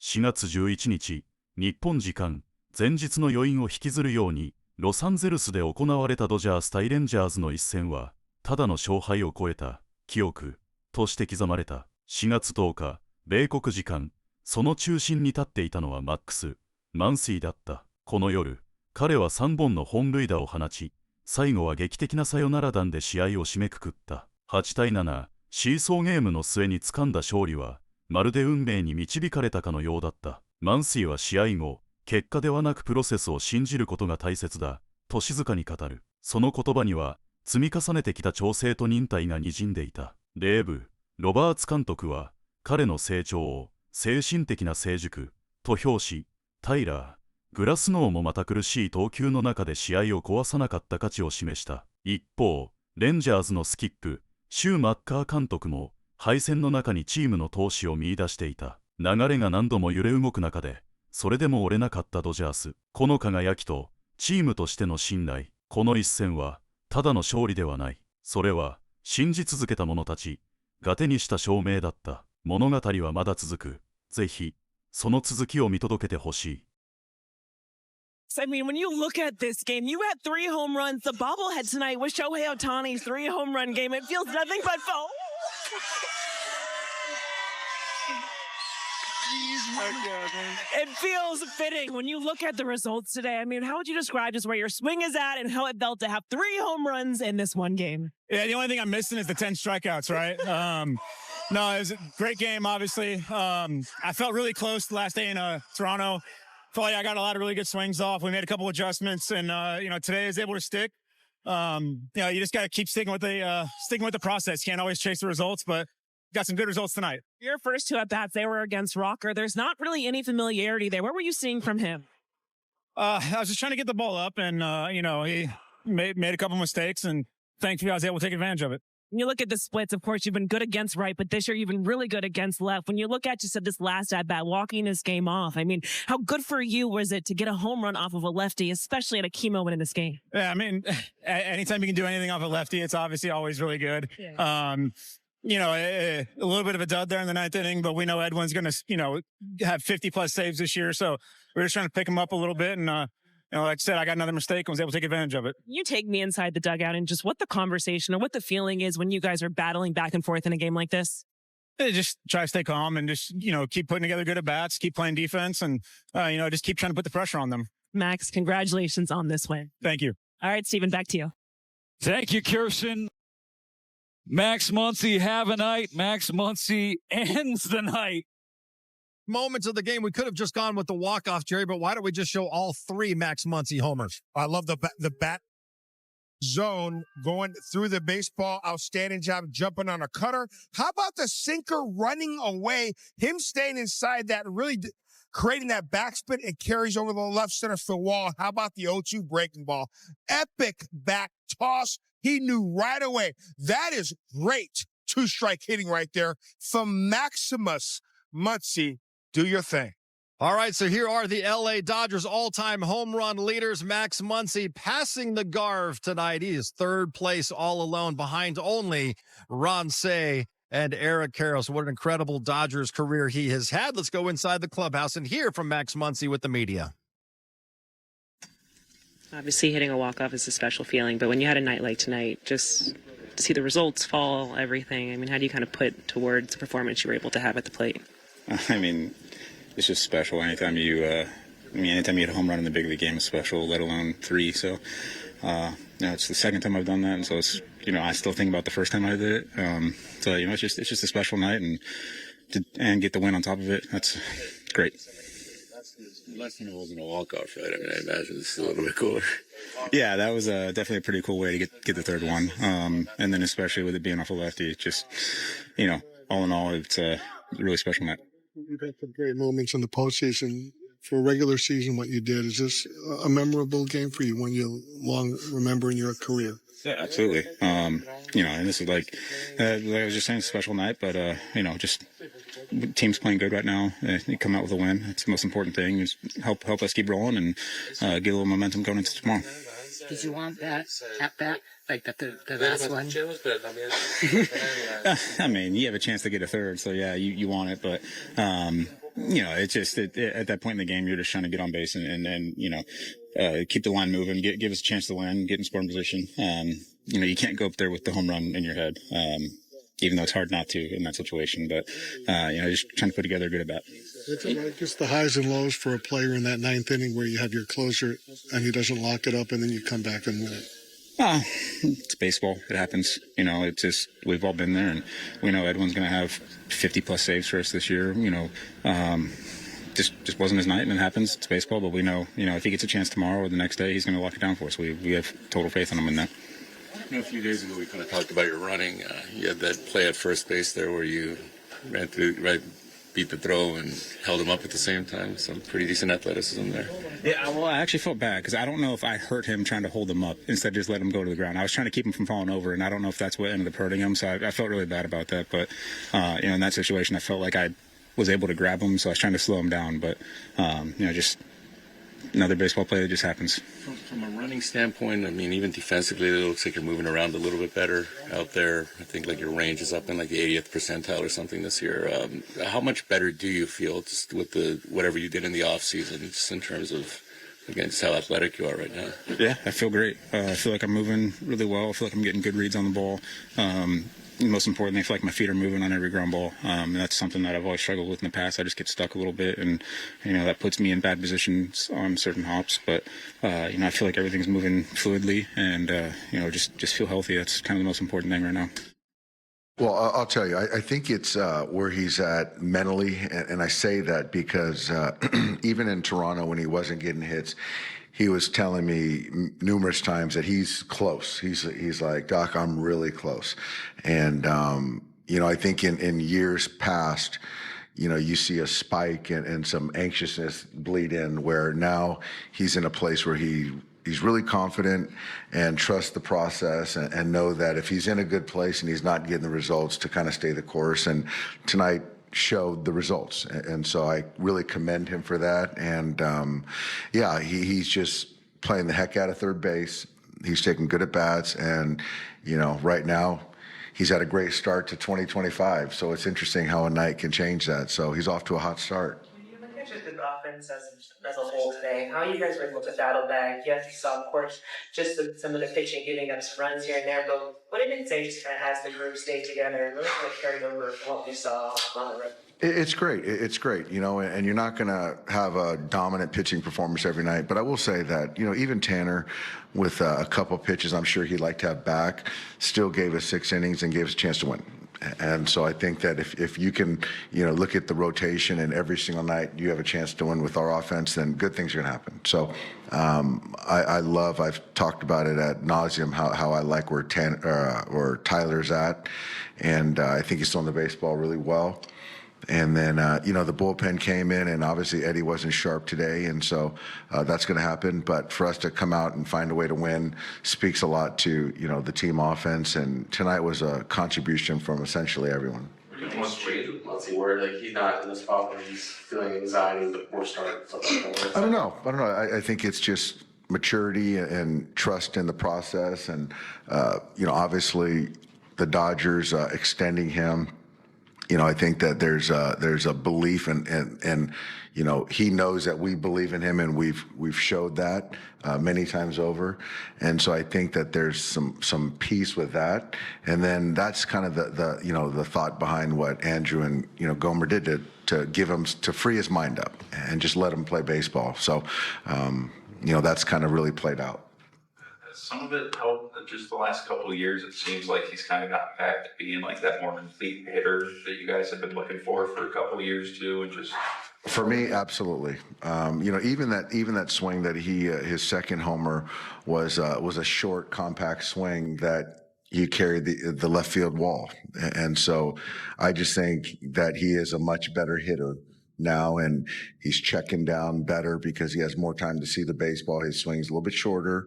4月11日、日本時間、前日の余韻を引きずるように、ロサンゼルスで行われたドジャース対レンジャーズの一戦は、ただの勝敗を超えた、記憶、として刻まれた。4月10日、米国時間、その中心に立っていたのはマックス・マンシーだった。この夜、彼は3本の本塁打を放ち、最後は劇的なサヨナラ弾で試合を締めくくった。8対7、シーソーゲームの末に掴んだ勝利は、まるで運命に導かれたかのようだった。マンシーは試合後、結果ではなくプロセスを信じることが大切だ、と静かに語る。その言葉には、積み重ねてきた調整と忍耐がにじんでいた。デーブ・ロバーツ監督は、彼の成長を、精神的な成熟、と評し、タイラー・グラスノーもまた苦しい投球の中で試合を壊さなかった価値を示した。一方、レンジャーズのスキップ、シューマッカー監督も、敗戦の中にチームの闘志を見出していた。流れが何度も揺れ動く中で、それでも折れなかったドジャース。この輝きと、チームとしての信頼。この一戦は、ただの勝利ではない。それは、信じ続けた者たちが手にした証明だった。物語はまだ続く。ぜひ、その続きを見届けてほしい。I mean, when you look at this game, you had 3 home runs. The bobblehead tonight was Shohei Ohtani's 3 home run game. It feels nothing but fun. It feels fitting when you look at the results today. I mean, how would you describe just where your swing is at and how it felt to have 3 home runs in this one game? Yeah, the only thing I'm missing is the 10 strikeouts, right? No, it was a great game, obviously. I felt really close the last day in Toronto. Felt like I got a lot of really good swings off. We made a couple adjustments, and today I was able to stick. You just got to keep sticking with the process. You can't always chase the results, but got some good results tonight. Your first 2 at-bats, they were against Rocker. There's not really any familiarity there. What were you seeing from him? I was just trying to get the ball up, and he made a couple mistakes, and thankfully I was able to take advantage of it. When you look at the splits, of course, you've been good against right, but this year you've been really good against left. When you look at just this last at-bat, walking this game off, I mean, how good for you was it to get a home run off of a lefty, especially at a key moment in this game? Yeah, I mean, anytime you can do anything off a lefty, it's obviously always really good. Yeah. A little bit of a dud there in the 9th inning, but we know Edwin's going to, have 50-plus saves this year, so we're just trying to pick him up a little bit, and like I said, I got another mistake and was able to take advantage of it. You take me inside the dugout and just what the conversation or what the feeling is when you guys are battling back and forth in a game like this. Just try to stay calm and just, keep putting together good at-bats, keep playing defense, and, just keep trying to put the pressure on them. Max, congratulations on this win. Thank you. All right, Steven, back to you. Thank you, Kirsten. Max Muncy have a night. Max Muncy ends the night. Moments of the game, we could have just gone with the walk-off, Jerry, but why don't we just show all 3 Max Muncy homers? I love the bat zone going through the baseball. Outstanding job jumping on a cutter. How about the sinker running away? Him staying inside that, really creating that backspin and carries over the left center field wall. How about the 0-2 breaking ball? Epic back toss. He knew right away. That is great 2-strike hitting right there from Maximus Muncy. Do your thing. All right, so here are the L.A. Dodgers all-time home run leaders. Max Muncy passing the Garv tonight. He is 3rd place all alone behind only Ron Cey and Eric Karros. What an incredible Dodgers career he has had. Let's go inside the clubhouse and hear from Max Muncy with the media. Obviously, hitting a walk-off is a special feeling, but when you had a night like tonight, just to see the results fall, everything, I mean, how do you kind of put towards the performance you were able to have at the plate? I mean, it's just special. Anytime you hit a home run in the big league game is special, let alone 3. So, it's the 2nd time I've done that, and so it's, I still think about the first time I did it. So, it's just a special night, and get the win on top of it. That's great. Last time it wasn't a walk-off, right? I mean, I imagine this is a little bit cooler. Yeah, that was definitely a pretty cool way to get the 3rd one. And then especially with it being off a lefty, just, all in all, it's a really special night. You've had some great moments in the postseason. For regular season, what you did, is this a memorable game for you, when you long remember in your career? Yeah, absolutely. And this is like I was just saying, a special night, but, just team's playing good right now. They come out with a win. It's the most important thing. Just help us keep rolling and get a little momentum going into tomorrow. Did you want that at bat, like the last one? I mean, you have a chance to get a 3rd, so yeah, you want it, but it's just at that point in the game, you're just trying to get on base and keep the line moving, give us a chance to win, get in scoring position. You can't go up there with the home run in your head, even though it's hard not to in that situation. But, just trying to put together a good at-bat. Just the highs and lows for a player in that ninth inning where you have your closer and he doesn't lock it up and then you come back and win it. It's baseball. It happens. It's just, we've all been there, and we know Edwin's going to have 50-plus saves for us this year. Just wasn't his night, and it happens. It's baseball, but we know, if he gets a chance tomorrow or the next day, he's going to lock it down for us. We have total faith in him in that. A few days ago, we kind of talked about your running. You had that play at first base there where you ran through, beat the throw and held him up at the same time. Some pretty decent athleticism there. Yeah, well, I actually felt bad because I don't know if I hurt him trying to hold him up instead of just let him go to the ground. I was trying to keep him from falling over, and I don't know if that's what ended up hurting him. So I felt really bad about that. But, in that situation, I felt like I was able to grab him, so I was trying to slow him down. But, just another baseball play that just happens. From a running standpoint, even defensively, it looks like you're moving around a little bit better out there. I think your range is up in the 80th percentile or something this year. How much better do you feel just with whatever you did in the off season, just in terms of, again, just how athletic you are right now? Yeah, I feel great. I feel like I'm moving really well. I feel like I'm getting good reads on the ball. Most importantly, I feel like my feet are moving on every ground ball. And that's something that I've always struggled with in the past. I just get stuck a little bit, and that puts me in bad positions on certain hops. But I feel like everything's moving fluidly, and just feel healthy. That's kind of the most important thing right now. Well, I'll tell you, I think it's where he's at mentally, and I say that because even in Toronto when he wasn't getting hits, he was telling me numerous times that he's close. He's like, Doc, I'm really close. And, I think in years past, you see a spike and some anxiousness bleed in, where now he's in a place where he's really confident and trusts the process and know that if he's in a good place and he's not getting the results, to kind of stay the course. And tonight showed the results. And so I really commend him for that. And he's just playing the heck out of third base. He's taking good at bats. And, right now he's had a great start to 2025. So it's interesting how a night can change that. So he's off to a hot start. Just the offense as a whole today, how you guys were able to battle back? Yes, you saw, of course, just some of the pitching giving up some runs here and there, but what did it say just kind of has the group stay together and really kind of carried over what we saw on the road? It's great. It's great, and you're not going to have a dominant pitching performance every night. But I will say that, even Tanner, with a couple pitches I'm sure he'd like to have back, still gave us 6 innings and gave us a chance to win. And so I think that if you can, look at the rotation and every single night you have a chance to win with our offense, then good things are going to happen. So I've talked about it ad nauseum, how I like where Tyler's at. And I think he's throwing the baseball really well. And then, the bullpen came in, and obviously Eddie wasn't sharp today, and so that's going to happen. But for us to come out and find a way to win speaks a lot to, the team offense. And tonight was a contribution from essentially everyone. What do you think changed with Muncy, where he's not in the spot where he's feeling anxiety with the poor start? I don't know. I think it's just maturity and trust in the process. And, obviously the Dodgers extending him. I think that there's a belief and he knows that we believe in him, and we've showed that many times over. And so I think that there's some peace with that. And then that's kind of the thought behind what Andrew and Gomer did to give him, to free his mind up and just let him play baseball. So that's kind of really played out. Some of it helped just the last couple of years. It seems like he's kind of gotten back to being like that more complete hitter that you guys have been looking for a couple of years too. And just for me, absolutely. Even that swing that his second homer was a short, compact swing that he carried the left field wall. And so I just think that he is a much better hitter now, and he's checking down better because he has more time to see the baseball. His swing's a little bit shorter.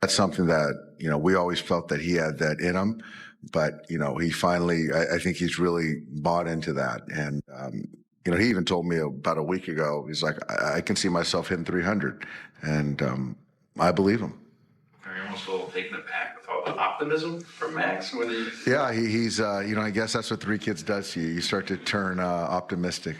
That's something that, we always felt that he had that in him, but, he finally, I think he's really bought into that. And, he even told me about a week ago, he's like, I can see myself hitting 300. And I believe him. Are you almost a little taken aback with all optimism from Max when he. Yeah, he's I guess that's what 3 kids does to you. You start to turn optimistic.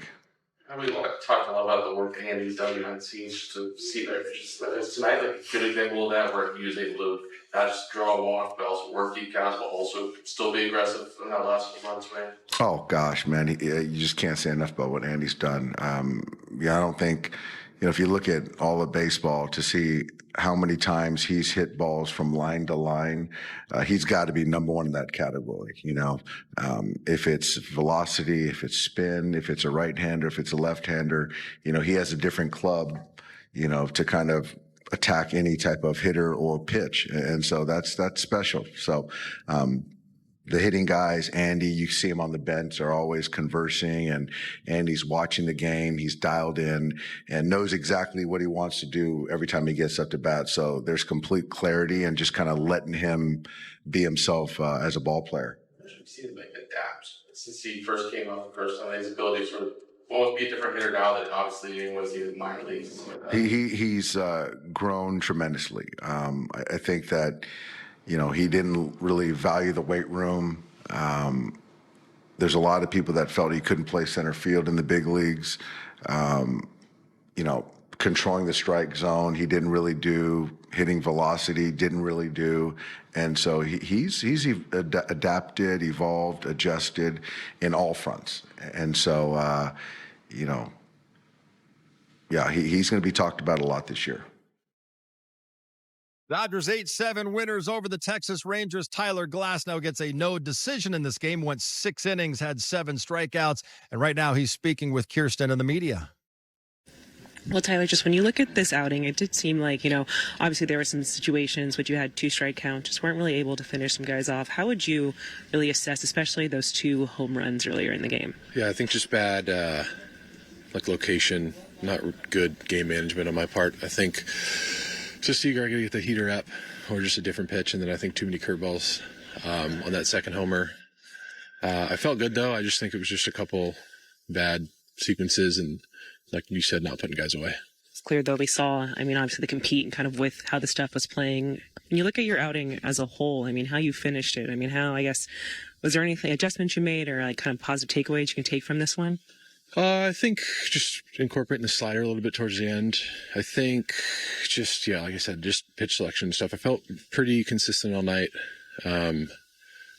We talked a lot about the work Andy's done behind the scenes to see there. Just tonight, like a good example of that, where he was able to not just draw a walk, but also work deep counts, but also still be aggressive in that last couple runs, man. Oh gosh, man, you just can't say enough about what Andy's done. I don't think, if you look at all of baseball to see how many times he's hit balls from line to line, he's got to be number one in that category. If it's velocity, if it's spin, if it's a right-hander, if it's a left-hander, he has a different club, to kind of attack any type of hitter or pitch. And so that's special. So, the hitting guys, Andy, you see him on the bench, are always conversing, and Andy's watching the game. He's dialed in and knows exactly what he wants to do every time he gets up to bat. So there's complete clarity and just kind of letting him be himself as a ball player. We've seen him adapt since he first came off the first time. His ability to sort of almost be a different hitter now that obviously was in the minor leagues. He's grown tremendously. I think that, he didn't really value the weight room. There's a lot of people that felt he couldn't play center field in the big leagues. Controlling the strike zone, he didn't really do. Hitting velocity, didn't really do. And so he's adapted, evolved, adjusted in all fronts. And so, he's going to be talked about a lot this year. Dodgers 8-7 winners over the Texas Rangers. Tyler Glasnow gets a no decision in this game, went 6 innings, had 7 strikeouts, and right now he's speaking with Kirsten and the media. Well, Tyler, just when you look at this outing, it did seem like, obviously there were some situations which you had 2 strike count, just weren't really able to finish some guys off. How would you really assess, especially those 2 home runs earlier in the game? Yeah, I think just bad, location, not good game management on my part. I think just Seager, I got to get the heater up, or just a different pitch, and then I think too many curveballs on that second homer. I felt good, though. I just think it was just a couple bad sequences, and like you said, not putting guys away. It's clear, though, we saw, obviously the compete and kind of with how the stuff was playing. When you look at your outing as a whole, how you finished it, was there anything, adjustments you made or kind of positive takeaways you can take from this one? I think just incorporating the slider a little bit towards the end. I think just, like I said, just pitch selection and stuff. I felt pretty consistent all night. But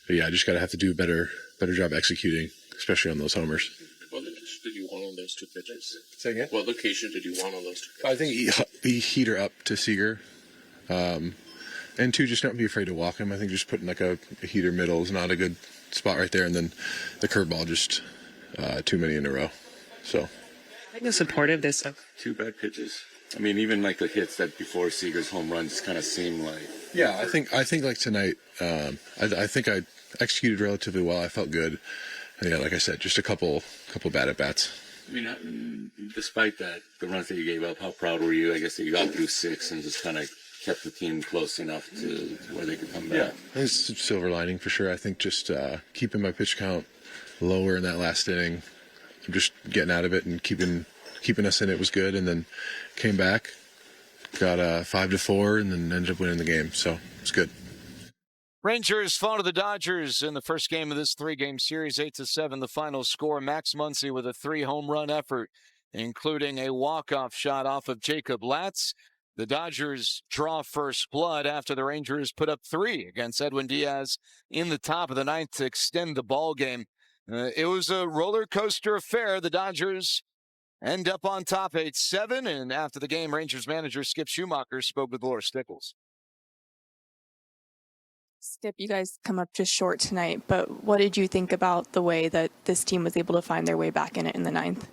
I just got to have to do a better job executing, especially on those homers. What location did you want on those 2 pitches? Say again? What location did you want on those 2 pitches? I think he heater up to Seager. And 2, just not be afraid to walk him. I think just putting like a heater middle is not a good spot right there. And then the curveball just too many in a row. So I think the supportive this 2 bad pitches. Even like the hits that before Seager's home run just kind of seemed like. Yeah, I think like tonight, I think I executed relatively well. I felt good. And yeah, like I said, just a couple bad at bats. Despite that, the runs that you gave up, how proud were you? I guess that you got through 6 and just kind of kept the team close enough to where they could come back. Yeah, it's a silver lining for sure. I think just keeping my pitch count lower in that last inning, just getting out of it and keeping us in it was good. And then came back, got 5-4, and then ended up winning the game. So it's good. Rangers fall to the Dodgers in the first game of this 3-game series, 8-7, the final score. Max Muncy with a 3-home run effort, including a walk-off shot off of Jacob Latz. The Dodgers draw first blood after the Rangers put up 3 against Edwin Diaz in the top of the 9th to extend the ball game. It was a roller coaster affair. The Dodgers end up on top 8-7, and after the game, Rangers manager Skip Schumacher spoke with Laura Stickles. Skip, you guys come up just short tonight, but what did you think about the way that this team was able to find their way back in it in the 9th?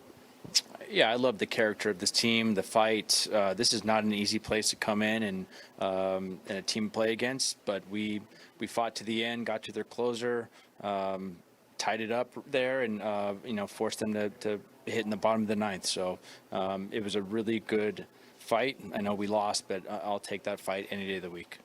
Yeah, I love the character of this team, the fight. This is not an easy place to come in and a team play against, but we fought to the end, got to their closer, tied it up there, and forced them to hit in the bottom of the 9th. So it was a really good fight. I know we lost, but I'll take that fight any day of the week.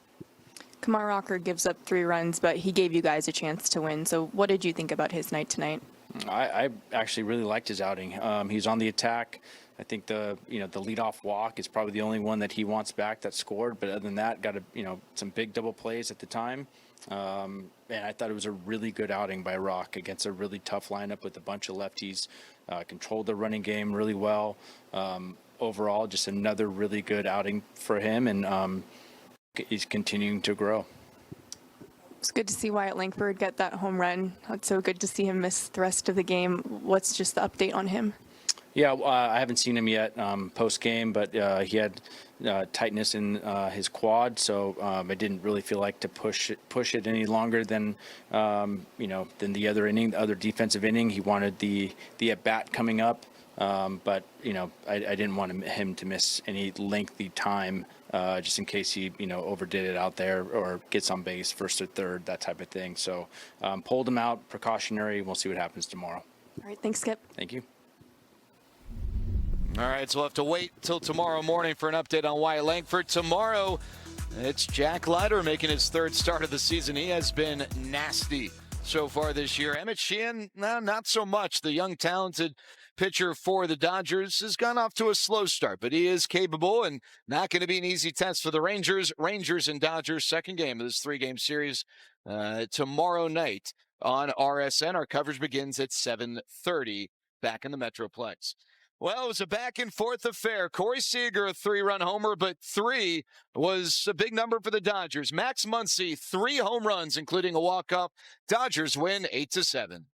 Kumar Rocker gives up 3 runs, but he gave you guys a chance to win. So what did you think about his night tonight? I actually really liked his outing. He's on the attack. I think the leadoff walk is probably the only one that he wants back that scored. But other than that, got some big double plays at the time. And I thought it was a really good outing by Rock against a really tough lineup with a bunch of lefties. Controlled the running game really well. Overall, just another really good outing for him, and he's continuing to grow. It's good to see Wyatt Langford get that home run. It's so good to see him miss the rest of the game. What's just the update on him? Yeah, I haven't seen him yet post-game, but he had tightness in his quad, so I didn't really feel like to push it any longer than than the other inning, the other defensive inning. He wanted the at-bat coming up, but I didn't want him to miss any lengthy time just in case he overdid it out there or gets on base first or third, that type of thing. So pulled him out, precautionary. We'll see what happens tomorrow. All right, thanks, Skip. Thank you. All right, so we'll have to wait till tomorrow morning for an update on Wyatt Langford. Tomorrow, it's Jack Leiter making his third start of the season. He has been nasty so far this year. Emmett Sheehan, no, not so much. The young, talented pitcher for the Dodgers has gone off to a slow start, but he is capable and not going to be an easy test for the Rangers. Rangers and Dodgers, second game of this three-game series tomorrow night on RSN. Our coverage begins at 7:30 back in the Metroplex. Well, it was a back-and-forth affair. Corey Seager, a 3-run homer, but 3 was a big number for the Dodgers. Max Muncy, 3 home runs, including a walk-off. Dodgers win 8-7.